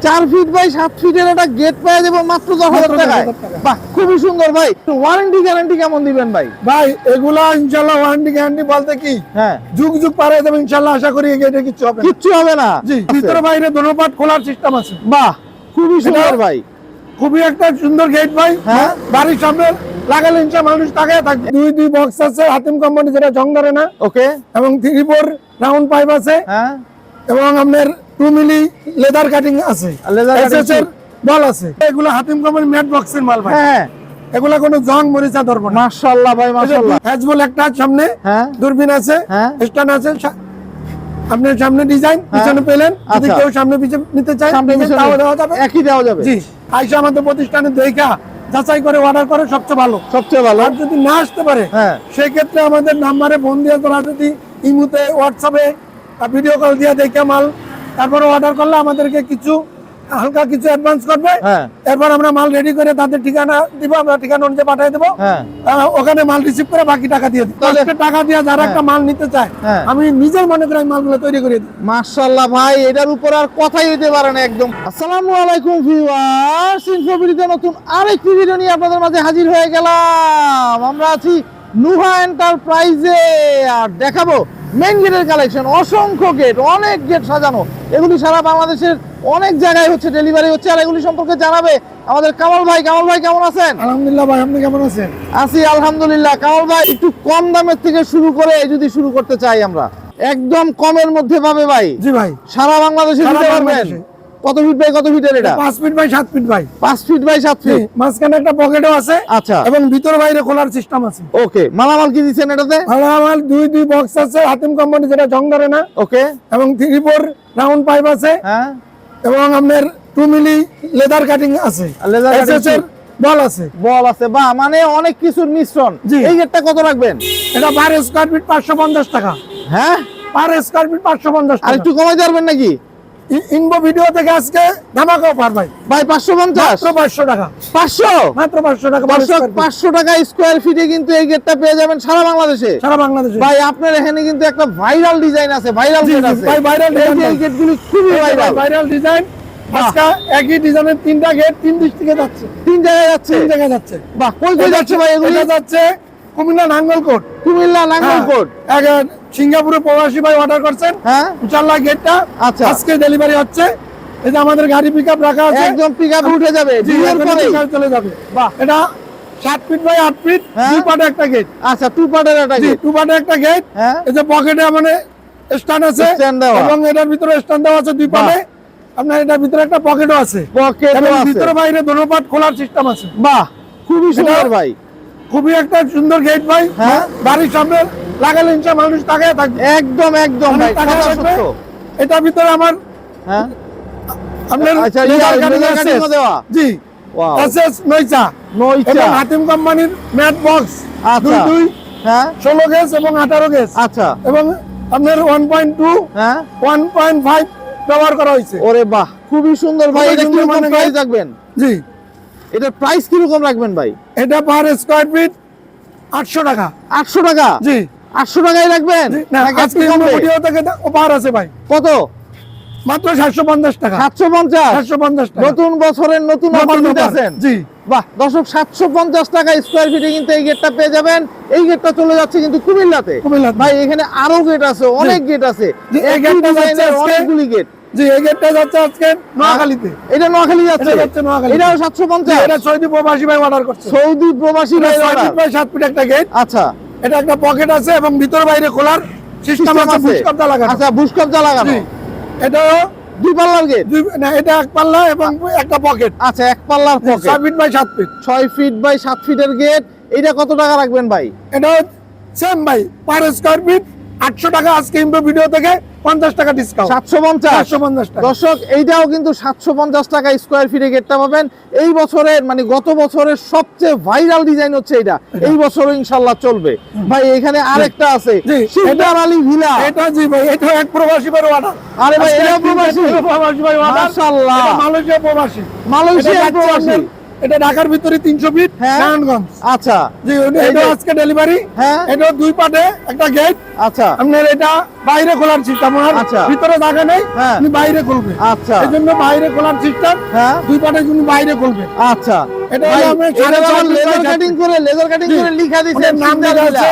4 fit by 7 ফিটের একটা gate পেয়ে যাবেন মাত্র 10,000 টাকায়। বাহ, খুবই সুন্দর ভাই। ওয়ারেন্টি গ্যারান্টি কেমন দিবেন ভাই? ভাই এগুলা ইনশাআল্লাহ ওয়ারেন্টি গ্যারান্টি বলতে কি, হ্যাঁ, যুগ যুগ পারে দেব ইনশাআল্লাহ, আশা করি এই গেটে কিছু হবে না। কিচ্ছু হবে না। জি, ভিতরে বাইরে দোনো পাট খোলার সিস্টেম আছে। বাহ, খুবই সুন্দর ভাই। খুবই একটা সুন্দর গেট ভাই। হ্যাঁ, বাড়ির সামনে লাগালে ইনশাআল্লাহ মানুষ তাকায় থাকবে। দুই বক্স আছে হাতিম কোম্পানি, যেটা জং ধরে না। ওকে, এবং 3-4 রাউন্ড পাইপ আছে। হ্যাঁ, এবং আপনার 2 মিলি লেদার কাটিং আছে, লেদার কাটিং এসএস এর বল আছে। এগুলো হাতিম কোম্পানি ম্যাট বক্সের মাল ভাই। হ্যাঁ, এগুলা কোনো জং মরিচা ধরবে না। মাশাআল্লাহ ভাই, মাশাআল্লাহ। হ্যাজবল একটা সামনে, হ্যাঁ, দূরবীন আছে, হ্যাঁ, স্ট্যান্ড আছে। আপনার সামনে ডিজাইন, পিছনে পেলেন। যদি আচ্ছা। কেউ সামনে পিছনে নিতে চায় সামনে পিছনে তাও দেওয়া যাবে, একই দেওয়া যাবে। জি। আইসা আমাদের প্রতিষ্ঠানে দেখা যাচাই করে অর্ডার করে সবচেয়ে ভালো। সবচেয়ে ভালো। আর যদি না আসতে পারে, হ্যাঁ, সেই ক্ষেত্রে আমাদের নাম্বারে ফোন দিয়ে তোরা যদি ইমুতে, হোয়াটসঅ্যাপে ভিডিও কল দিয়ে দেখে মাল তারপরে অর্ডার করলে আমাদেরকে কিছু হালকা কিছু অ্যাডভান্স করবে। হ্যাঁ, এরপর আমরা মাল রেডি করে তাদের ঠিকানা দিব, আমরা ঠিকানা অনুযায়ী পাঠিয়ে দেবো। হ্যাঁ, ওখানে মাল রিসিভ করে বাকি টাকা দিয়ে দিই। টাকা দিয়ে যারা একটা মাল নিতে চায়, হ্যাঁ, আমি নিজের মনে করে আমি মালগুলো তৈরি করে দিই। মাশাআল্লাহ ভাই, এটার উপর আর কথাই হইতে পারে না একদম। আসসালামু আলাইকুম ভিউয়ার্স, ইনফোবিডিতে নতুন আরেকটি ভিডিও নিয়ে আপনাদের মাঝে হাজির হয়ে গেলাম। আমরা আছি নুহা এন্টারপ্রাইজে আর দেখাবো মেইন গেটের কালেকশন। অসংখ্য গেট, অনেক গেট সাজানো। এগুলি সারা বাংলাদেশের অনেক জায়গায় হচ্ছে, ডেলিভারি হচ্ছে। আর এগুলি সম্পর্কে জানাবে আমাদের কামাল ভাই। কামাল ভাই কেমন আছেন? আলহামদুলিল্লাহ ভাই, আপনি কেমন আছেন? আছি আলহামদুলিল্লাহ। কামাল ভাই, একটু কম দামের থেকে শুরু করে যদি শুরু করতে চাই আমরা, একদম কমের মধ্যে পাবে ভাই। জি ভাই, সারা বাংলাদেশে সারা দিতে পারবেন। বাংলাদেশে। কত ফিট বাই কত ফিটের এটা? 5 ফিট বাই 7 ফিট ভাই। 5 ফিট বাই 7 ফিট। মাঝখানে একটা পকেটও আছে। আচ্ছা, এবং ভিতর বাইরে খোলার সিস্টেম আছে। ওকে। মালামাল কি দিচ্ছেন এটাতে? মাল দুই বক্স আছে হাতিম কোম্পানি, যেটা জং ধরে না। ওকে, এবং 3-4 রাউন্ড পাইপ আছে। হ্যাঁ, এবং আপনার 2 মিলি লেদার কাটিং আছে, লেদার এসএস এর বল আছে। বল আছে। বা মানে অনেক কিছুর মিশ্রণ। জি। এই গেটটা কত রাখবেন? এটা পার স্কয়ার ফিট 550 টাকা। হ্যাঁ, পার স্কয়ার ফিট 550 আর টাকা। একটু কমাই পারবেন নাকি? ইনবো ভিডিও থেকে আজকে ধামাকা অফার ভাই। ভাই 550, মাত্র 500 টাকা। 500, মাত্র 500 টাকা। 500 টাকা স্কয়ার ফিটে কিন্তু এই গেটটা পেয়ে যাবেন সারা বাংলাদেশে। সারা বাংলাদেশে ভাই আপনার এখানে কিন্তু একটা ভাইরাল ডিজাইন আছে, ভাইরাল জি, গেট জি, আছে। ভাই, viral এই design যে এই ভাই। গেটগুলি খুবই ভাইরাল। Viral design. আজকে একই ডিজাইনের 3টা গেট 3 ডিস্ট্রিক্টে যাচ্ছে। 3 জায়গায় যাচ্ছে। 3 জায়গায় যাচ্ছে। বাহ, কই কই যাচ্ছে ভাই এগুলি? এটা যাচ্ছে কুমিল্লা নাঙ্গলকোট। কুমিল্লা নাঙ্গলকোট। সিঙ্গাপুরে প্রবাসী ভাই অর্ডার করছেন। হ্যাঁ, ইনশাআল্লাহ গেটটা আচ্ছা। আজকে ডেলিভারি হচ্ছে। এই যে আমাদের গাড়ি পিকআপ রাখা আছে, একদম পিকআপে উঠে যাবে জি, ডিলের একদম পরে। পিকআপে চলে যাবে। বাহ, এটা 7 ফিট বাই 8 ফিট, হ্যাঁ। 2 পার্টের একটা গেট। আচ্ছা, 2 পার্টের একটা জি, গেট। 2 পার্টের একটা গেট। হ্যাঁ, এই যে পকেটে মানে স্ট্যান্ড আছে, Stand দেওয়া। এবং এটার ভিতরে স্ট্যান্ড দেওয়া আছে 2 পার্টে। আপনার এটার ভিতরে একটা পকেটও আছে। পকেটও এবং আছে। ভিতরে বাইরে দোনো পার্ট খোলার সিস্টেম আছে। বাহ, খুবই সুন্দর এটা- ভাই। খুবই একটা সুন্দর গেট ভাই। হ্যাঁ। বাড়ির সামনে লাগালে ইনশাআল্লাহ মানুষ তাকায় থাকবে। একদম একদম ভাই, তাকায় কথা থাকবে। সত্য। এটার ভিতরে আমার হ্যাঁ, আপনার আচ্ছা, লেদার লেদার কাটিং কাটিং আছে। দেওয়া। জি, ওয়াও, এসএস নইচা নইচা। এবং হাতিম কোম্পানির ম্যাট বক্স। আচ্ছা। 2 হ্যাঁ, 16 গেজ এবং 18 গেজ। আচ্ছা, এবং আপনার 1.2 হ্যাঁ, 1.5 ব্যবহার করা হয়েছে। ওরে বাহ, খুবই সুন্দর ভাই। খুবই এটা সুন্দর কিরকম মানে প্রাইস গেট। রাখবেন? জি, এটার প্রাইস কিরকম রাখবেন ভাই? এটা পার স্কয়ার ফিট 800 টাকা। 800 টাকা? জি, 800 টাকায় রাখবেন? জি, না নাকি আজকে একটু কমবে? ভিডিও থেকে অফার আছে ভাই। কত? মাত্র 750 টাকা। 750? 750 টাকা। নতুন বছরের নতুন অফার নতুন দিতে offer। আছেন? জি, বাহ, দর্শক 750 টাকা স্কয়ার ফিটে কিন্তু এই গেটটা পেয়ে যাবেন। এই গেটটা চলে যাচ্ছে কিন্তু কুমিল্লাতে। কুমিল্লাতে। ভাই এখানে আরো গেট আছে, অনেক গেট আছে। জি, এই একই গেটটা যাচ্ছে ডিজাইনের আজকে- অনেকগুলি গেট। জি, এই গেটটা যাচ্ছে আজকে নোয়াখালীতে। এটা নোয়াখালী যাচ্ছে? এটা যাচ্ছে নোয়াখালী। এটাও জি, 750? এটা সৌদি প্রবাসী ভাই অর্ডার করছে। সৌদি প্রবাসী এটা ভাই 6 order। ফিট বাই 7 ফিট একটা গেট। আচ্ছা, এটা একটা পকেট আছে এবং ভিতর বাইরে খোলার সিস্টেম সিস্টেম আছে, আছে। বুশ কবজা লাগানো। আচ্ছা, বুশ কবজা লাগানো। জি, এটাও দুই পাল্লার গেট? না, এটা এক পাল্লা এবং একটা পকেট। আচ্ছা, এক পাল্লার 6 pocket. Feet by 7 feet. 6 feet by 7 ফিটের গেট। এটা কত টাকা রাখবেন ভাই? এটাও সেম ভাই, পার স্কয়ার ফিট 800 টাকা। আজকে ইনফো ভিডিও থেকে 50 টাকা ডিসকাউন্ট। 750? 750 টাকা। দর্শক, এইটাও কিন্তু 750 টাকা স্কয়ার ফিটে গেটটা পাবেন। এই বছরের মানে গত বছরের সবচেয়ে ভাইরাল ডিজাইন হচ্ছে এটা। এই বছরও ইনশাআল্লাহ চলবে। ভাই এখানে আরেকটা আছে, জি, শিকদার আলী ভিলা। এটা জি ভাই, এটা এক প্রবাসী ভাই অর্ডার। আরে ভাই, আজকে এটা এক প্রবাসী? প্রবাসী ভাই অর্ডার। মাশাআল্লাহ। এটা মালয়েশিয়া প্রবাসী। মালয়েশিয়ার এটা যাচ্ছে প্রবাসী। আপনার এটা ঢাকার ভিতরে 300 ফিট হ্যাঁ। নারায়ণগঞ্জ। আচ্ছা জি এই এটা যে- আজকে ডেলিভারি। হ্যাঁ। এটা দুই পাটে একটা গেট। আচ্ছা আপনার এটা বাইরে খোলার সিস্টেম, আচ্ছা। ভিতরে জায়গা নেই, হ্যাঁ। আপনি বাইরে খুলবে। আচ্ছা এই জন্য বাইরে খোলার সিস্টেম, হ্যাঁ দুই পাটে তুমি বাইরে খুলবে। আচ্ছা এটা ভাই, হলো আপনার এটা সাড়ে আবার চার ফিট লেজার বাই সাত কাটিং ফিট। করে লিখা দিয়েছেন ওটার নাম সিন্দার লেখা ভিলা। আছে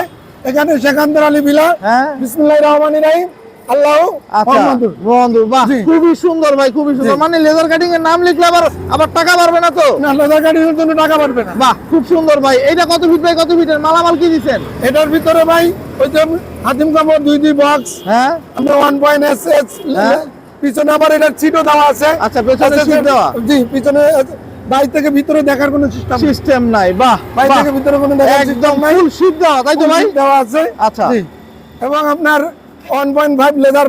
এখানে সেকান্দর আলী বিলা। হ্যাঁ বিসমিল্লাহির রহমানির রহিম, আল্লাহু আচ্ছা মুহাম্মাদুর। বন্ধু বাহ জি। খুবই সুন্দর ভাই, খুবই সুন্দর। জি। মানে লেজার কাটিং এর নাম লিখলে আবার টাকা পারবে না তো? না, লেদার কাটিংয়ের জন্য টাকা পারবে না। বাহ খুব সুন্দর ভাই। এটা কত ফিট বাই কত ফিটের মালামাল কি দিচ্ছেন? এটার ভিতরে ভাই ওই যে হাতিম কাপড় দুই বক্স, হ্যাঁ আমরা 1.SS, হ্যাঁ। পিছনে আবার এটার সিটও দেওয়া আছে। আচ্ছা, পেছনে সিট দেওয়া। জি, পিছনে বাইরে থেকে ভিতরে দেখার কোনো সিস্টেম সিস্টেম নাই। বাহ বাইরে বাহ, থেকে ভিতরে কোনো দেখার একদম সিস্টেম নাই। ফুল শীট দেওয়া তাই তো ভাই? সিট দেওয়া আছে। আচ্ছা। জি। এবং আপনার 1.5 লেদার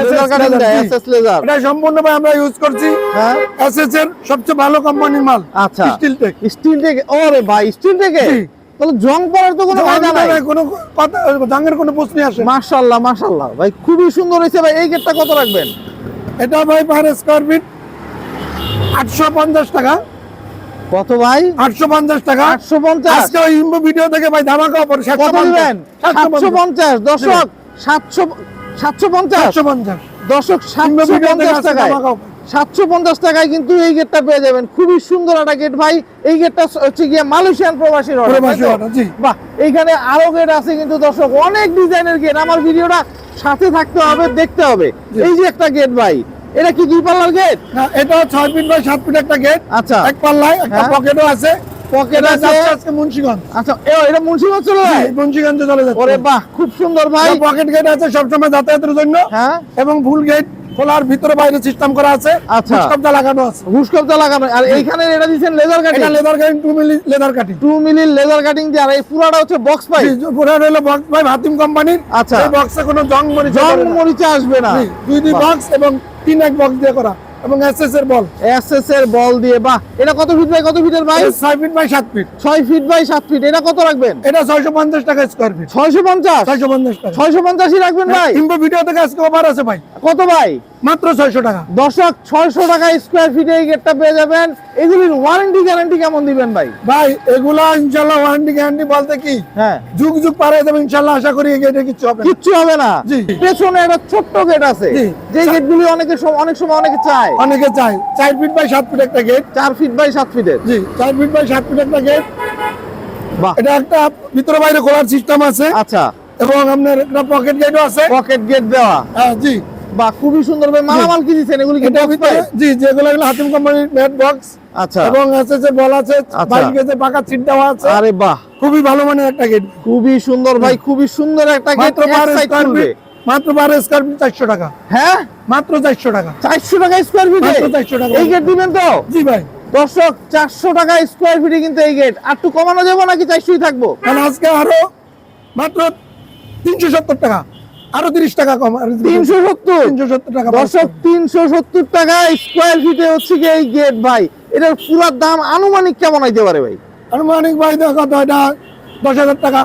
লেজার কাটিং দেয় এসএস লেজার। এটা সম্পূর্ণ ভাই আমরা ইউজ করছি হ্যাঁ এসএস এর সবচেয়ে ভালো কোম্পানির মাল। আচ্ছা স্টিল টেক। স্টিল থেকে। ওরে ভাই স্টিল থেকে জি। তাহলে জং পড়ার তো কোনো কায়দা নাই। কোনো কথা জাঙ্গের কোনো প্রশ্নই আসে না। মাশাআল্লাহ মাশাআল্লাহ ভাই খুবই সুন্দর হয়েছে ভাই। এই গেটটা কত রাখবেন? এটা ভাই পার স্কয়ার ফিট 850 টাকা। কত ভাই? 850 টাকা। 850। আজকে ওই ইম্বো ভিডিও থেকে ভাই ধামাকা অফার কত দিবেন? 750 দর্শক। 750 750 দর্শক ইম্বো ভিডিও থেকে 750 আজকে টাকায়। ধামাকা অফার। 750 টাকায় কিন্তু এই গেটটা পেয়ে যাবেন। খুবই সুন্দর একটা গেট ভাই। এই গেটটা হচ্ছে গিয়ে মালয়েশিয়ান প্রবাসীর order, প্রবাসী তাই তো? order, জি। বাহ এইখানে আরো গেট আছে কিন্তু দর্শক, অনেক ডিজাইনের গেট। আমার ভিডিওটা সাথে থাকতে হবে, দেখতে হবে। জি। এই যে একটা গেট ভাই, এটা কি দুই পাল্লার গেট? না, এটা 6 ফিট বাই 7 ফিট একটা গেট। আচ্ছা এক পাল্লায় একটা হ্যাঁ। পকেটও আছে। পকেট এটা আছে। যাচ্ছে আজকে মুন্সিগঞ্জ। আচ্ছা এটা মুন্সিগঞ্জ চলে যায়? জি, মুন্সিগঞ্জে চলে যাচ্ছে। ওরে বাহ খুব সুন্দর ভাই। পকেট গেট আছে সবসময় যাতায়াতের জন্য। হ্যাঁ এবং ফুল গেট খোলার ভিতরে বাইরে সিস্টেম করা আছে। আচ্ছা। পুষ্কবদা লাগানো আছে। ঘুষকবজা লাগানো। আর এইখানে এটা দিচ্ছেন লেজার কাটিং। এটা leather cutting 2 milli leather cutting. 2 milli laser cutting দিয়ে। আর এই পুরাটা হচ্ছে বক্স পাইপ। পুরো হলো বক্স ভাই হাতিম কোম্পানির। আচ্ছা। এই বক্সে কোনো জং মরিচা জং পড়ে না। মরিচা আসবে না। জি, দুই বাহ। বক্স এবং 3 এক বক্স দিয়ে করা এবং এসএস এর বল। এসএস এর বল দিয়ে। বাহ এটা কত ফিট বাই কত ফিটের ভাই? 6 feet by 7 feet. 6 feet by 7 feet. এটা কত রাখবেন? এটা 650 টাকা স্কয়ার ফিট। 650। 650 টাকা। 650ই রাখবেন ভাই? ইম্বো ভিডিও থেকে আজকে অফার আছে ভাই, কত ভাই? মাত্র 600 টাকা। দর্শক 600 টাকা স্কয়ার ফিটে এই গেটটা পেয়ে যাবেন। এগুলির ওয়ারেন্টি গ্যারান্টি কেমন দিবেন ভাই? ভাই এগুলা ইনশাআল্লাহ ওয়ারেন্টি গ্যারান্টি বলতে কি হ্যাঁ যুগ যুগ পারে দেবে ইনশাআল্লাহ, আশা করি এই গেটে কিছু হবে না। কিচ্ছু হবে না। জি। পেছনে একটা ছোট্ট গেট আছে, জি। যে গেটগুলি অনেক সময় অনেকে চায়। অনেকে চায় 4 ফিট বাই 7 ফিট একটা গেট। 4 ফিট বাই 7 ফিটের। জি, 4 ফিট বাই 7 ফিট একটা গেট। বাহ এটা একটা ভিতরে বাইরে খোলার সিস্টেম আছে আচ্ছা এবং আপনার একটা পকেট গেটও আছে। পকেট গেট দেওয়া। হ্যাঁ, জি। বাহ খুবই সুন্দর ভাই। মালামাল কি দিচ্ছেন? এগুলি কি এটা box ভিতরে pipe? জি যেগুলো হলো হাতিম কোম্পানির নেট বক্স আচ্ছা এবং এসএস এর বল আছে। আচ্ছা। 22 গেজের পাকা সিট দেওয়া আছে। আরে বাহ খুবই ভালো মানের একটা গেট। খুবই সুন্দর ভাই, খুবই সুন্দর একটা গেট। মাত্র 12 স্কয়ার ফিট, মাত্র 12 স্কয়ার ফিট 400 টাকা। হ্যাঁ মাত্র 400 টাকা। 400 টাকা স্কয়ার ফিটে মাত্র 400 টাকা। এই গেট দিবেন তো? জি ভাই, দর্শক 400 টাকা স্কয়ার ফিটে কিন্তু এই গেট। আর একটু কমানো যাবে নাকি 400ই থাকবো? কারণ আজকে আরো মাত্র 370 টাকা, আরো 30 টাকা কম। 370 টাকা। দর্শক 370 টাকা স্কয়ার ফিটে হচ্ছে কি এই গেট ভাই। এটার পুরো দাম আনুমানিক কেমন হইতে পারে ভাই? আনুমানিক ভাই দেখো তো এটা 10,000 টাকা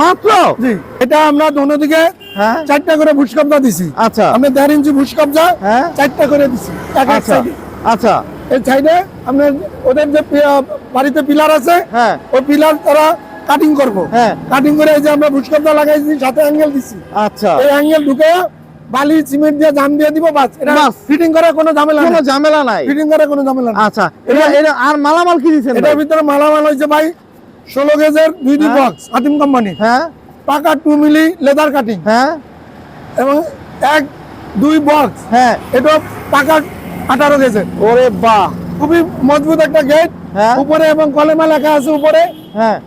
মাত্র? জি। এটা আমরা দোনো দিকে হ্যাঁ 4টা করে ভুসকবজা দিছি। আচ্ছা আমরা 1.5 ইঞ্চি ভুসকবজা হ্যাঁ 4টা করে দিছি এক এক আচ্ছা সাইডে। আচ্ছা এই সাইডে আমরা ওদের যে বাড়িতে পিলার আছে হ্যাঁ ওই পিলার তারা কাটিং করব। হ্যাঁ কাটিং করে এই যে আমরা ভুসকবজা লাগাইছি, সাথে অ্যাঙ্গেল দিছি। আচ্ছা এই অ্যাঙ্গেল ঢুকে বালি সিমেন্ট দিয়ে জাম দিয়ে দিব, বাস। এটা বাস। ফিটিং করার কোনো ঝামেলা কোনো নেই। ঝামেলা নাই। ফিটিং করার কোনো ঝামেলা নেই। আচ্ছা এটা আর মালামাল কি দিচ্ছেন? এটার ভিতরে মালামাল হয়েছে ভাই 16 গেজের দুই হ্যাঁ। বক্স হাতিম কোম্পানি, হ্যাঁ পাকা 2 মিলি লেদার কাটিং হ্যাঁ এবং 1-2 বক্স। হ্যাঁ এটা পাকা 18 গেজের। ওরে বাহ খুবই মজবুত একটা গেট। হ্যাঁ উপরে এবং কলমে লেখা আছে উপরে। হ্যাঁ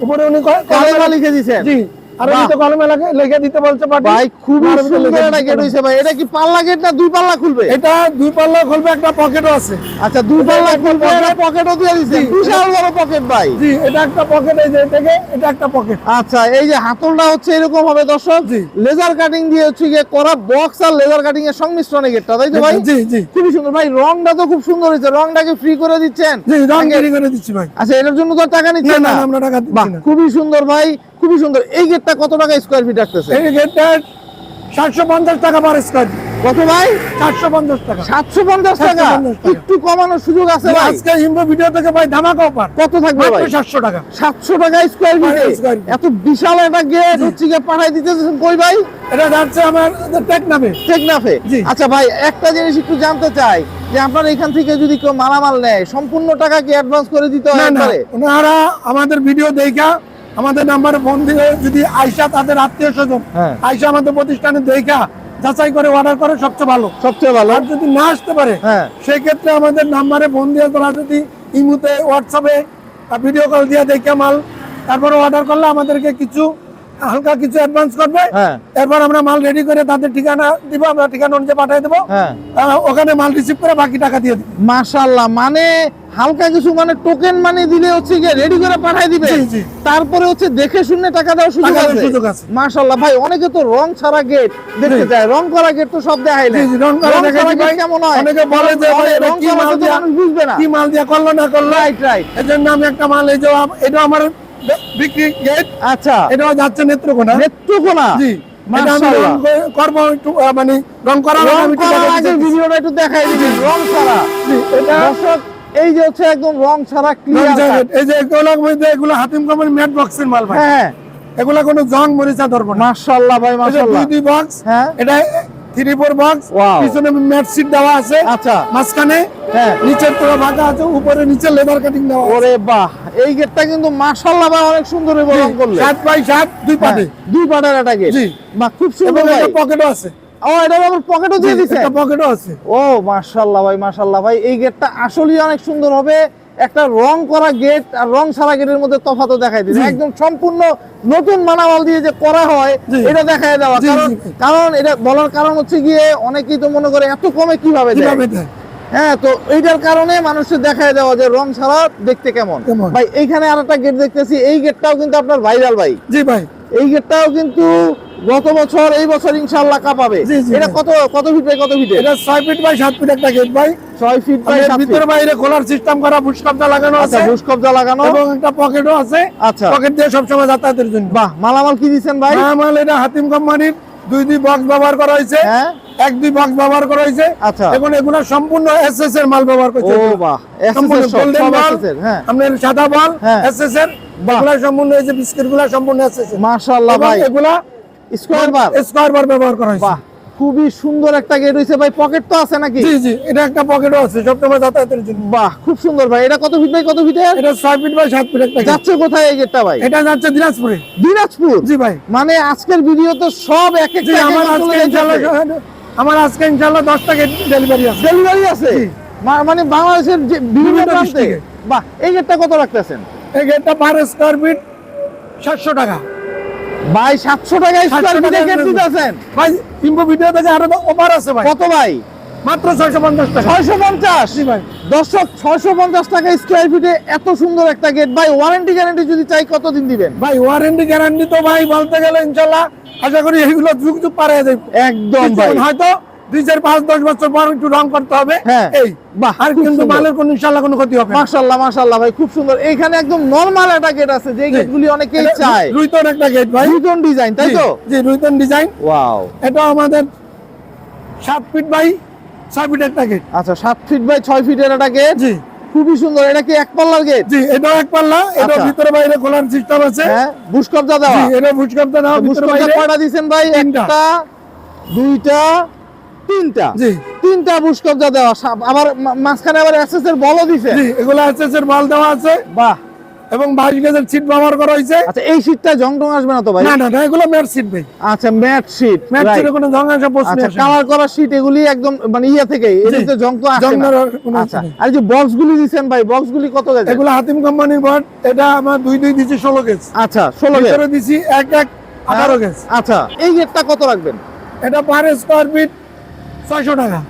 উপরে উনি কলেমা লিখে দিছেন? জি, আর উনি বাহ। তো কলমে লিখে দিতে বলছে পার্টি। ভাই খুবই আর ভিতরে সুন্দর লিখে একটা দিতে গেট বলছে। হইছে ভাই। এটা কি পাল্লা গেট না দুই পাল্লা খুলবে? এটা 2 পাল্লা খুলবে, একটা পকেটও আছে। আচ্ছা দুই পাল্লা এটা খুলবে, pocket- এটা পকেটও দিয়ে দিছেন। জি, বিশাল বড় পকেট ভাই। জি, এটা একটা পকেট, এই যে থেকে এটা একটা পকেট। আচ্ছা এই যে হাতলটা হচ্ছে এরকম হবে দর্শক। জি। লেজার কাটিং দিয়ে হচ্ছে গিয়ে করা বক্স আর লেজার কাটিং এর সংমিশ্রণে গেটটা, তাই তো ভাই? জি জি খুবই সুন্দর ভাই। রংটা তো খুব সুন্দর হয়েছে। রংটাকে ফ্রি করে দিচ্ছেন? জি, রং তৈরি করে দিচ্ছি ভাই। আচ্ছা এটার জন্য তো আর টাকা না নিচ্ছেন না না? আমরা টাকা বাহ দিচ্ছি না। খুবই সুন্দর ভাই, খুবই সুন্দর। এই গেটটা কত টাকা স্কয়ার ফিট রাখতেছে? এই গেটটা 750 টাকা পার স্কয়ার ফিট। কত ভাই? 450 টাকা। 750 টাকা। 750 টাকা। একটু কমানোর সুযোগ আছে ভাই? আজকে ইনফো ভিডিও থেকে ভাই ধামাকা অফার। কত থাকবে ভাই? 700 টাকা। 700 টাকা স্কয়ার ফিটে স্কয়ার ফিট। এত বিশাল একটা গেট হচ্ছে গিয়ে পাঠাই দিতেছেন কই ভাই? এটা যাচ্ছে আমার টেকনাফে। টেকনাফে। জি। আচ্ছা ভাই, একটা জিনিস একটু জানতে চাই যে আপনার এখান থেকে যদি কেউ মালামাল নেয় সম্পূর্ণ টাকা কি অ্যাডভান্স করে দিতে হয় না না, একবারে? ওনারা আমাদের ভিডিও দেখা আমাদের নাম্বারে ফোন দিয়ে যদি আয়সা তাদের আত্মীয় স্বজন হ্যাঁ। আয়সা আমাদের প্রতিষ্ঠানে দেখা যাচাই করে অর্ডার করে সবচেয়ে ভালো। সবচেয়ে ভালো। আর যদি না আসতে পারে হ্যাঁ। সেক্ষেত্রে আমাদের নাম্বারে ফোন দিয়ে তোরা যদি ইমুতে হোয়াটসঅ্যাপে ভিডিও কল দিয়ে দেখে মাল তারপরে অর্ডার করলে আমাদেরকে কিছু হালকা কিছু অ্যাডভান্স করবে। হ্যাঁ। এরপর আমরা মাল রেডি করে তাদের ঠিকানা দিব, আমরা ঠিকানা অনুযায়ী পাঠিয়ে দেবো। হ্যাঁ। ওখানে মাল রিসিভ করে বাকি টাকা দিয়ে দিব। মাশাআল্লাহ, মানে হালকা কিছু মানে টোকেন মানি দিলে হচ্ছে গিয়ে রেডি করে পাঠিয়ে দিবে। জি, জি। তারপরে হচ্ছে দেখে শুনে টাকা দেওয়ার সুযোগ টাকা দেওয়ার আছে। সুযোগ আছে। মাশাআল্লাহ ভাই, অনেকে তো রং ছাড়া গেট দেখতে জি। চায়, রং করা গেট তো সব দেখাইলে। জি, জি, রং করা দেখাইছি ভাই। কেমন হয়? অনেকে বলে যে ভাই এটা রং কি করা মাল তো দিয়া মানুষ বুঝবে না। কি মাল দিয়া করলো না করলো। Right right. এর জন্য আমি একটা মাল এই যে এটা আমার বিক্রি গেট, আচ্ছা, এটাও যাচ্ছে নেত্রকোনা। নেত্রকোনা। জি, এটা আমি রং করবো একটু, মানে রং করার আগে রং আমি একটু করার দেখাতে আগে চাইছি। ভিডিওটা একটু দেখাই দিবেন রং ছাড়া। জি, এটা দর্শক এই যে হচ্ছে একদম রং ছাড়া রং ক্লিয়ার। জ্যাকেট। এই যে এগুলোর মধ্যে এগুলো হাতিম কোম্পানি ম্যাট বক্সের মাল ভাই। হ্যাঁ, এগুলা কোনো জং মরিচা ধরবো না। মাশাআল্লাহ ভাই, এই যে মাশাআল্লাহ। দুই বক্স, হ্যাঁ। এটা 3-4 বক্স, Wow. পিছনে ম্যাট সিট দেওয়া আছে, আচ্ছা। মাঝখানে হ্যাঁ। নিচের তোরা ভাগা আছে, উপরে নিচে লেদার কাটিং দেওয়া আছে। ওরে বাহ, এই গেটটা কিন্তু মাশাআল্লাহ ভাই অনেক সুন্দর রং করলে। 7x7 দুই পাটে। হ্যাঁ, দুই পাটার একটা গেট। জি। বাহ, খুব এবং সুন্দর ভাই। একটা পকেটও আছে। ও, এটা আবার পকেটও দিয়ে দিছে। একটা পকেটও আছে। ও মাশাআল্লাহ ভাই, মাশাআল্লাহ ভাই, এই গেটটা আসলেই অনেক সুন্দর হবে। একটা রং করা গেট আর রং ছাড়া গেটের মধ্যে তফাৎও দেখাই দিবে। জি। একদম সম্পূর্ণ নতুন মালামাল দিয়ে যে করা হয় জি। এটা দেখায় দেওয়া। জি, কারণ জি। কারণ এটা বলার কারণ হচ্ছে গিয়ে অনেকেই তো মনে করে এত কমে কিভাবে দেয়। কিভাবে দেয়? হ্যাঁ, তো এইটার কারণে মানুষের দেখায় দেওয়া যে রং ছাড়া দেখতে কেমন। কেমন। ভাই এইখানে আরেকটা গেট দেখতেছি, এই গেটটাও কিন্তু আপনার ভাইরাল ভাই। জি ভাই। এই গেটটাও কিন্তু গত বছর এই বছর ইনশাআল্লাহ কাঁপাবে। জি, জি, এটা ভাই। কত ফিট বাই কত ফিটে? এটা 6 ফিট বাই 7 ফিট একটা গেট ভাই। 6 ফিট বাই এর 7 ফিট। ভিতরে বাইরে খোলার সিস্টেম করা, বুশ কবজা লাগানো আচ্ছা, আছে বুশ কবজা লাগানো। এবং একটা পকেটও আছে। আচ্ছা। পকেট দিয়ে সব সময় যাতায়াতের জন্য। বাহ, মালামাল কি দিবেন ভাই? মাল এটা হাতিম কোম্পানির দুই বক্স ব্যবহার করা হয়েছে। হ্যাঁ। 1-2 বক্স ব্যবহার করা হয়েছে। আচ্ছা। এখন এগুলো সম্পূর্ণ এসএস এর মাল ব্যবহার করছে। ও বাহ, সম্পূর্ণ এসএস গোল্ডেন সব বল, এসএস এর। হ্যাঁ, আপনার সাদা বল হ্যাঁ। এসএস এর। বাহ। এগুলা সম্পূর্ণ এই যে বিস্কিট গুলা সম্পূর্ণ এসএস এর। মাশাআল্লাহ এবং ভাই, এগুলা স্কয়ার বার। স্কয়ার বার ব্যবহার করা হয়েছে। বাহ, খুবই সুন্দর একটা গেট হইছে ভাই। পকেট তো আছে নাকি? জি জি, এটা একটা পকেটও আছে সব সময় যাতায়াতের জন্য। বাহ, খুব সুন্দর ভাই। এটা কত ফিট বাই কত ফিটের? এটা 6 ফিট বাই 7 ফিট একটা গেট। যাচ্ছে কোথায় এই গেটটা ভাই? এটা যাচ্ছে দিনাজপুরে। দিনাজপুর। জি ভাই। মানে আজকের ভিডিও তো সব এক জি, একটা আমার আজকে ইনশাআল্লাহ 10টা গেট ডেলিভারি আছে। ডেলিভারি আছে। জি। মানে বাংলাদেশের যে বিভিন্ন বিভিন্ন প্রান্তে। ডিস্ট্রিক্টে। বাহ, এই গেটটা কত রাখতেছেন এই গেটটা পার স্কয়ার ফিট 700 টাকা। ভাই? 700 টাকায় স্কয়ার ফিটে গেট দিতেছেন ভাই ইনফো ভিডিও থেকে আরো অফার আছে ভাই। কত ভাই? মাত্র 650 টাকা। 650। জি ভাই। দর্শক, 650 টাকা স্কয়ার ফিটে এত সুন্দর একটা গেট। ভাই ওয়ারেন্টি গ্যারান্টি যদি চাই কতদিন দিবেন? ভাই ওয়ারেন্টি গ্যারান্টি তো ভাই বলতে গেলে ইনশাআল্লাহ আশা করি এইগুলো যুগ যুগ পারে যাবে। একদম ভাই। হয়তো 2, 4, 5, 10 বছর পর একটু রং করতে হবে। হ্যাঁ। এই বাহ, আর খুব কিন্তু সুন্দর। মালের কোনো ইনশাআল্লাহ কোনো ক্ষতি হবে না। মাশাআল্লাহ, মাশাআল্লাহ ভাই, খুব সুন্দর। এইখানে একদম নরমাল একটা গেট আছে যে গেটগুলি অনেকেই এটা চায়। রুইতন একটা গেট ভাই। দুজন ডিজাইন, তাই জি, তো? জি রুইতন ডিজাইন। ওয়াও। এটা আমাদের 7 ফিট বাই 6 ফিট একটা গেট। আচ্ছা, 7 ফিট বাই 6 ফিটের একটা গেট। জি খুবই সুন্দর। এটা কি এক পাল্লার গেট? জি, এটাও এক পাল্লা। এটা আচ্ছা। ভিতরে বাইরে খোলার সিস্টেম আছে। হ্যাঁ, বুশ কবজা দেওয়া। জি, এটা ফুটকাপটা দাও বুশ ভিতরে কবজা বাইরে। কয়টা দিবেন ভাই? তিনটা। একটা, দুইটা, তিনটা। জি। তিনটা বুশ কবজা দেওয়া। আবার মাঝখানে আবার এসএস এর বলও দিছে। জি, এগুলো এসএস এর মাল দেওয়া আছে বাহ। এবং 22 গেজের সিট ব্যবহার করা হয়েছে। আচ্ছা, এই শীটটা জং টং আসবে না তো ভাই? না না না, এগুলো ম্যাট সিট ভাই। আচ্ছা, ম্যাট শীট। ম্যাট সিটে কোনো জং আসা প্রশ্ন আচ্ছা, আসে না। কালার করা শীট এগুলি একদম মানে ইয়া থেকে এদিকে জং তো আসে জং না। ধরার কোনো আচ্ছা, কিছু নেই। আর এই যে বক্সগুলি দিবেন ভাই, বক্সগুলি কত গেছে? এগুলো হাতিম কোম্পানির বট। এটা আমার 2 দিছি 16 গেজ। আচ্ছা, 16 গেজ। ভিতরে দিছি 18 গেজ। আচ্ছা, এই গেটটা কত রাখবেন? এটা পার স্কয়ার ফিট 600 টাকা।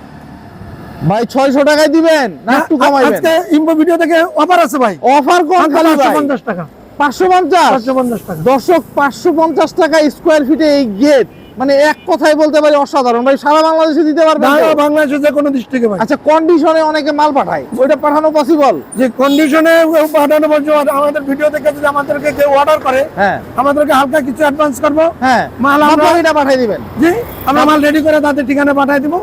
ভাই 600 টাকায় দিবেন না একটু কমাইবেন? আজকে ইনফো ভিডিও থেকে অফার আছে ভাই। অফার কোন খালি ভাই? 550 টাকা। 550। 550 টাকা। দর্শক, 550 টাকা স্কয়ার ফিটে এই গেট মানে এক কথায় বলতে পারি অসাধারণ ভাই। সারা বাংলাদেশে দিতে পারবেন তো? বাংলাদেশে যে কোনো ডিস্ট্রিক্টে ভাই। আচ্ছা, কন্ডিশনে অনেকে মাল পাঠায়, ওইটা পাঠানো পসিবল? যে কন্ডিশনে পাঠানো পর্যন্ত আমাদের ভিডিও দেখে যদি আমাদেরকে কেউ অর্ডার করে, হ্যাঁ আমাদেরকে হালকা কিছু অ্যাডভান্স করবো, হ্যাঁ, মাল আমরা এটা পাঠিয়ে দিবেন। জি আমরা মাল রেডি করে তাদের ঠিকানা পাঠিয়ে দিব।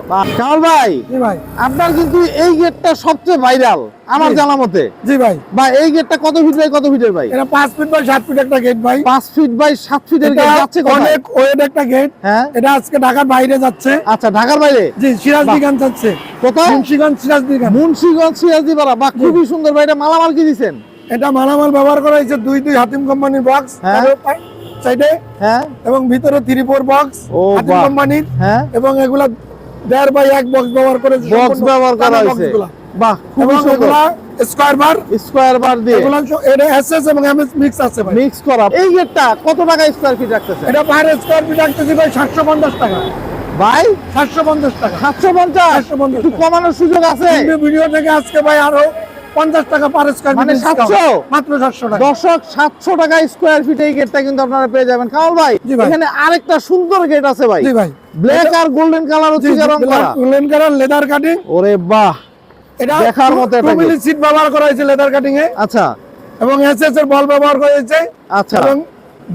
কামাল ভাই, জি ভাই। আপনার কিন্তু এই গেটটা সবচেয়ে ভাইরাল আমার জি। জানা মতে। জি ভাই। ভাই এই গেটটা কত ফিট বাই কত ফিটের ভাই? এটা 5 ফিট বাই 7 ফিট একটা গেট ভাই। 5 ফিট বাই 7 ফিটের গেট যাচ্ছে কোথায়? অনেক ওয়েট একটা গেট। হ্যাঁ, এটা আজকে ঢাকার বাইরে যাচ্ছে। আচ্ছা, ঢাকার বাইরে? জি, সিরাজদিগান যাচ্ছে। কোথায়? মুন্সিগঞ্জ সিরাজদিগান। মুন্সিগঞ্জ সিরাজদিপাড়া। বাহ, খুবই সুন্দর ভাই। এটা মালামাল কি দিবেন? এটা মালামাল ব্যবহার করা হয়েছে 2 হাতিম কোম্পানির বক্স হ্যাঁ। সাইডে, হ্যাঁ, এবং ভিতরে 3-4 বক্স ও হাতিম বাহ। কোম্পানির, হ্যাঁ, এবং এগুলা 1.5 বাই 1 বক্স ব্যবহার করে বক্স ব্যবহার করা হয়েছে। বাহ, খুবই এবং সুন্দর। এগুলা স্কয়ার বার, স্কয়ার বার দিয়ে এগুলা এটা এসএস এবং এমএস মিক্স আছে ভাই। মিক্স করা। এই গেটটা কত টাকা স্কয়ার ফিট রাখতেছে এটা পার স্কয়ার ফিট রাখতেছি ভাই 750 টাকা ভাই? 750 টাকা। 750? 750 একটু কমানোর সুযোগ আছে? কিন্তু ভিডিও থেকে আজকে ভাই আরো 50 টাকা পার স্কয়ার মানে ফিট 700? মাত্র 700 টাকা। দর্শক, 700 টাকা স্কয়ার ফিট এই গেটটা কিন্তু আপনারা পেয়ে যাবেন। কামাল ভাই, জি ভাই। এখানে আরেকটা সুন্দর গেট আছে ভাই। জি ভাই। ব্ল্যাক আর গোল্ডেন কালার হচ্ছে রং করা। Golden colour leather cutting. ওরে বাহ, এটা দেখার মতো একটা 2 মিলি সিট ব্যবহার করা হয়েছে লেদার কাটিং এ, আচ্ছা এবং এসএস এর বল ব্যবহার করা হয়েছে, আচ্ছা এবং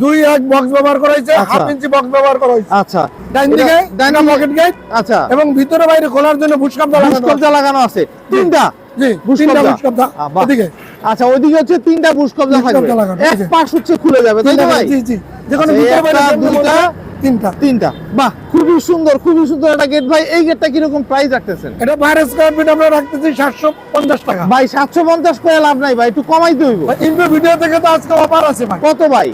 2-1 বক্স ব্যবহার করা হয়েছে, আচ্ছা। 1/2 ইঞ্চি বক্স ব্যবহার করা হয়েছে। আচ্ছা, ডাইন দিকে ডাইন পকেট গেট, আচ্ছা, এবং ভিতরে বাইরে খোলার জন্য বুশকাপ লাগানো আছে। বুশকবজা লাগানো আছে তিনটা। জি, বুশ তিনটা কবজা। বুশকাপ বাহ। এদিকে আচ্ছা, ওইদিকে হচ্ছে তিনটা বুশকবজা থাকবে, বুশকবজা লাগানো, এক ঠিক আছে। পাশ হচ্ছে খুলে যাবে, তাই তো ভাই? জি জি, যেখানে আচ্ছা, ভিতরে বাইরে একটা, দুইটা, তিনটা। তিনটা। বাহ, খুবই সুন্দর, খুবই সুন্দর একটা গেট ভাই। এই গেটটা কিরকম প্রাইস রাখতেছেন? এটা বাইরে স্কয়ার ফিট আমরা রাখতেছি 750 টাকা। ভাই 750 করে লাভ নাই ভাই, একটু কমাইতে হইব। ইনফো ভিডিও থেকে তো আজকে অফার আছে ভাই, কত ভাই?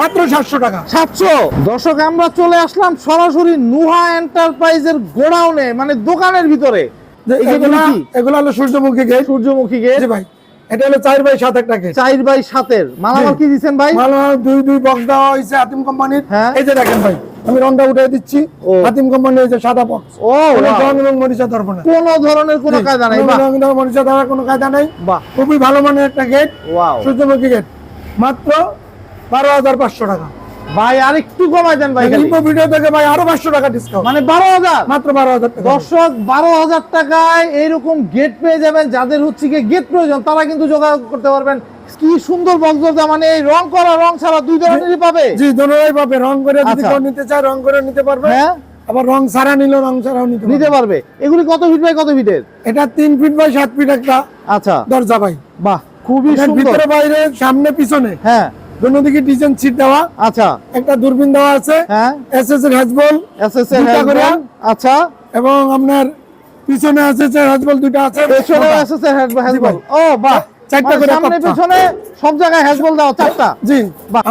মাত্র 700 টাকা। 700? দর্শক, আমরা চলে আসলাম সরাসরি নুহা এন্টারপ্রাইজের গোডাউনে, মানে দোকানের ভিতরে। যে এই গেটগুলো কি? এগুলো হলো সূর্যমুখী গেট। সূর্যমুখী গেট। জি ভাই। এটা হলো 4 বাই 7 একটা গেট। 4 বাই 7-এর মালামাল কি দিচ্ছেন ভাই? ভালো 2 বক্স দেওয়া হয়েছে হাতিম কোম্পানির। হ্যাঁ। এই যে দেখেন ভাই, আমি রংটা উঠিয়ে দিচ্ছি। ও। হাতিম কোম্পানির এই যে সাদা বক্স। ও, কোনো wow। রং এবং মরিচা ধরবো না। কোনো ধরনের কোনো জি, কায়দা নাই। কোনো বাহ, রং এবং মরিচা ধরার কোনো কায়দা নাই। বাহ, খুবই ভালো মানের একটা গেট, ওয়াও। সূর্যমুখী গেট, মাত্র 12,500 টাকা। ভাই আর একটু কমাই দেন ভাই খালি। ইনফো ভিডিও থেকে ভাই আরো 500 টাকা ডিসকাউন্ট, মানে 12,000? মাত্র 12,000 টাকা। দর্শক, 12,000 টাকায় এইরকম গেট পেয়ে যাবেন। যাদের হচ্ছে গিয়ে গেট প্রয়োজন তারা কিন্তু যোগাযোগ করতে পারবেন। কি সুন্দর বক্স দরজা, মানে এই রং করা রং ছাড়া দুই ধরনেরই পাবে। জি, দোনোটাই পাবে। রং করে যদি আচ্ছা। কেউ নিতে চায় রং করে নিতে পারবে, হ্যাঁ, আবার রং ছাড়া নিলে রং ছাড়াও নিতে নিতে পারবে। পারবে। এগুলি কত ফিট বাই কত ফিটের? এটা 3 ফিট বাই 7 ফিট একটা আচ্ছা, দরজা ভাই। বাহ, খুবই এটার সুন্দর। ভিতরে বাইরে সামনে পিছনে হ্যাঁ, দুনো দিকে ডিজাইন সিট দেওয়া, আচ্ছা, একটা দূরবীন দেওয়া আছে, হ্যাঁ, এসএস এর হ্যাজবল, এসএস এর দুইটা করে। হ্যান্ডবল, আচ্ছা, এবং আপনার পিছনে এসএস এর হ্যাজবল দুটো আছে। পেছনে এসএস এর হ্যান্ডবল। ও বাহ, 4টা মানে করে সামনে কপ্পা। পেছনে সব জায়গায় হ্যান্ডবল দাও 4টা। জি,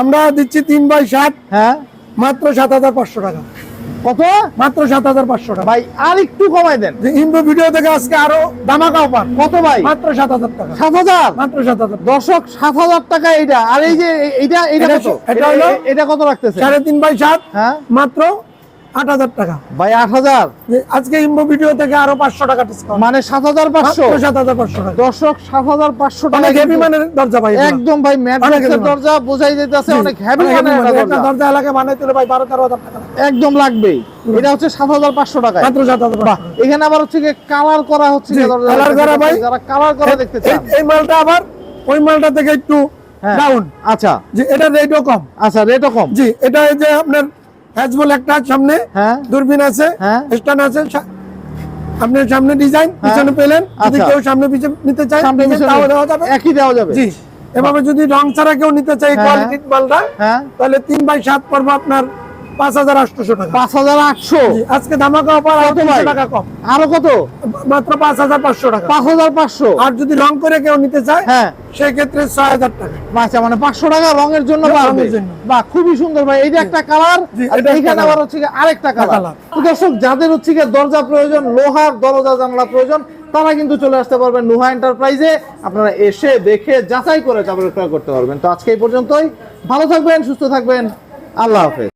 আমরা দিচ্ছি 3 বাই 7, হ্যাঁ, মাত্র 7,500 টাকা। কত মাত্র 7,500 টাকা। ভাই? আর একটু কমাই দেন। যে ইনফো ভিডিও থেকে আজকে আরো ধামাকা অফার, কত ভাই? মাত্র 7,000 টাকা। 7,000? মাত্র 7,000। দর্শক, 7,000 টাকা এইটা। আর এই যে এইটা এটা কত? এটা হলো এটা কত রাখতেছে? 3.5 বাই 7, হ্যাঁ, মাত্র 8,000 টাকা। ভাই 8,000? যে আজকে ইনফো ভিডিও থেকে আরো 500 টাকা ডিসকাউন্ট, মানে 7,500? 7,500 টাকা। দর্শক, 7,500 টাকা অনেক হেভি মানের দরজা ভাই, একদম ভাই। অনেক ম্যাট্রিক্সের heavy দরজা বোঝাই যাইতেছে, অনেক হেভি অনেক heavy মানের একটা মানের। একটা দরজা। দরজা এলাকায় বানাইতে হলে ভাই 12-13,000 টাকা লাগে। একদম লাগবেই। এটা হচ্ছে 7,500 টাকায়। মাত্র 7,500 বাহ, এখানে আবার হচ্ছে কি কালার করা হচ্ছে জি, কি দরজা? কালার করা ভাই। যারা কালার করা দেখতে চান। এই মালটা আবার ওই মালটা থেকে একটু হ্যাঁ, ডাউন। আচ্ছা, যে এটা রেটও কম। আচ্ছা, রেটও কম। জি, এটা এই যে আপনার হ্যাজবল একটা সামনে, হ্যাঁ, দূরবীন আছে, হ্যাঁ, স্ট্যান্ড আছে, আপনার সামনে ডিজাইন, পিছনে পেলেন। যদি আচ্ছা। কেউ সামনে পিছনে নিতে চায় সামনে design পিছনে তাও দেওয়া যাবে। একই দেওয়া যাবে। জি, এভাবে যদি রং ছাড়া কেউ নিতে চায় হ্যাঁ, কোয়ালিটির মালটা, হ্যাঁ, তাহলে 3 বাই 7 পড়বে আপনার 5,800 টাকা। 5,800? জি, আজকে ধামাকা অফার, কত ভাই? 200 টাকা কম, আরো কত? মাত্র 5,500 টাকা। 5,500? আর যদি রং করে কেউ নিতে চায়, হ্যাঁ, সেই ক্ষেত্রে 6,000 টাকা। আচ্ছা, মানে 500 টাকা রঙের জন্য রঙের পারবে। জন্য। বাহ, খুবই সুন্দর ভাই। এইটা একটা কালার, জি, আর এটা একটা এইখানে colour। আবার হচ্ছে কি আরেকটা কালার। কালার। তো দর্শক, যাদের হচ্ছে কি দরজা প্রয়োজন, লোহার দরজা জানলা প্রয়োজন, তারা কিন্তু চলে আসতে পারবেন নুহা এন্টারপ্রাইজে। আপনারা এসে দেখে যাচাই করে তারপরে ক্রয় করতে পারবেন। তো আজকে এই পর্যন্তই। ভালো থাকবেন, সুস্থ থাকবেন। আল্লাহ হাফেজ।